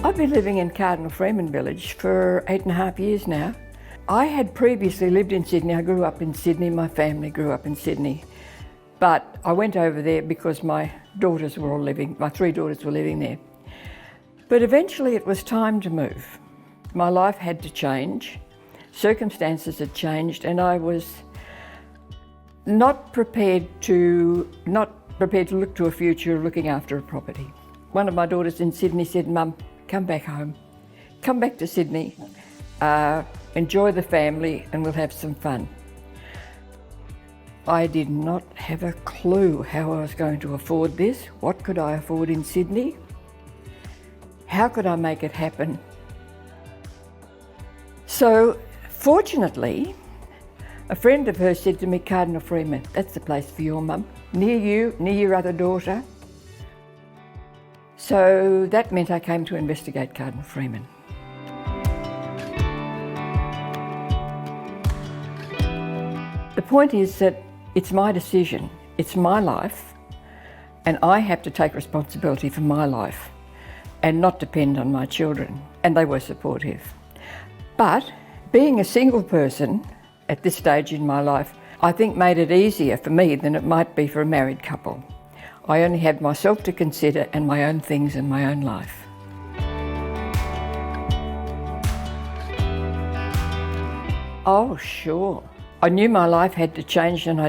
I've been living in Cardinal Freeman village for 8.5 years now. I had previously lived in Sydney. I grew up in Sydney, my family grew up in Sydney. But I went over there because my daughters were all living, my 3 daughters were living there. But eventually it was time to move. My life had to change. Circumstances had changed and I was not prepared to look to a future of looking after a property. One of my daughters in Sydney said, "Mum, come back home. Come back to Sydney, enjoy the family and we'll have some fun." I did not have a clue how I was going to afford this. What could I afford in Sydney? How could I make it happen? So, fortunately, a friend of hers said to me, "Cardinal Freeman, that's the place for your mum, near you, near your other daughter." So that meant I came to investigate Cardinal Freeman. The point is that it's my decision, it's my life, and I have to take responsibility for my life and not depend on my children, and they were supportive. But being a single person at this stage in my life, I think made it easier for me than it might be for a married couple. I only had myself to consider and my own things in my own life. Oh, sure. I knew my life had to change and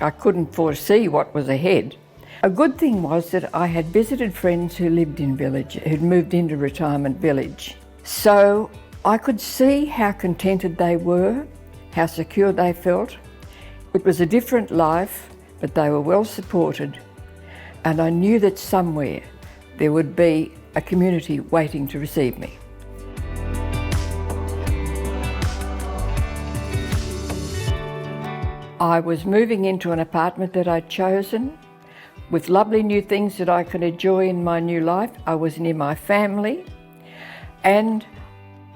I couldn't foresee what was ahead. A good thing was that I had visited friends who lived in village, who'd moved into retirement village. So I could see how contented they were, how secure they felt. It was a different life, but they were well supported. And I knew that somewhere there would be a community waiting to receive me. I was moving into an apartment that I'd chosen with lovely new things that I could enjoy in my new life. I was near my family and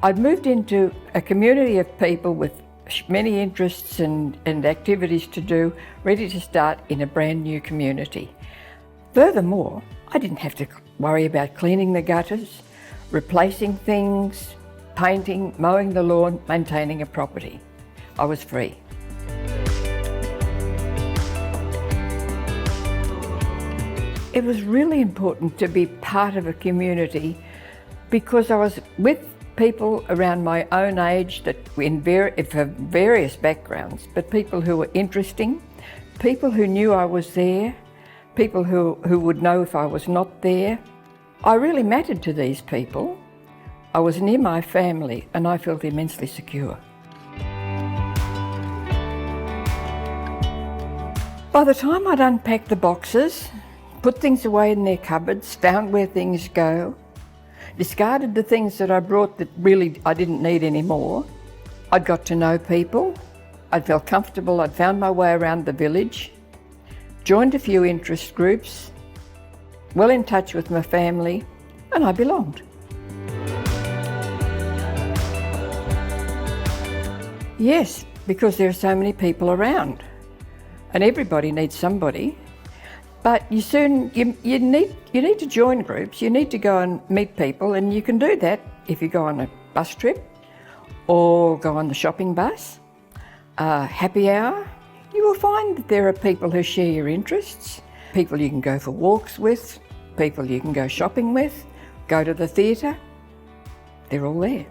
I'd moved into a community of people with many interests and activities to do, ready to start in a brand new community. Furthermore, I didn't have to worry about cleaning the gutters, replacing things, painting, mowing the lawn, maintaining a property. I was free. It was really important to be part of a community because I was with people around my own age that for various backgrounds, but people who were interesting, people who knew I was there, people who would know if I was not there. I really mattered to these people. I was near my family and I felt immensely secure. By the time I'd unpacked the boxes, put things away in their cupboards, found where things go, discarded the things that I brought that really I didn't need anymore, I'd got to know people, I'd felt comfortable, I'd found my way around the village, joined a few interest groups, well in touch with my family, and I belonged. Yes, because there are so many people around, and everybody needs somebody. But you need to join groups, you need to go and meet people, and you can do that if you go on a bus trip or go on the shopping bus, happy hour. You will find that there are people who share your interests, people you can go for walks with, people you can go shopping with, go to the theatre. They're all there.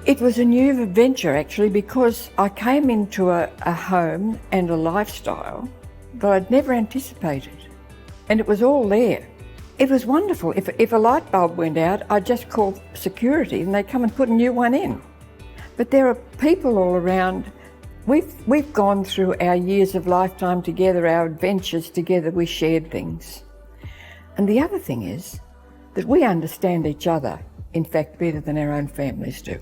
It was a new adventure actually because I came into a home and a lifestyle that I'd never anticipated, and it was all there. It was wonderful. If a light bulb went out, I'd just call security and they'd come and put a new one in. But there are people all around. We've gone through our years of lifetime together, our adventures together, we shared things. And the other thing is that we understand each other, in fact, better than our own families do.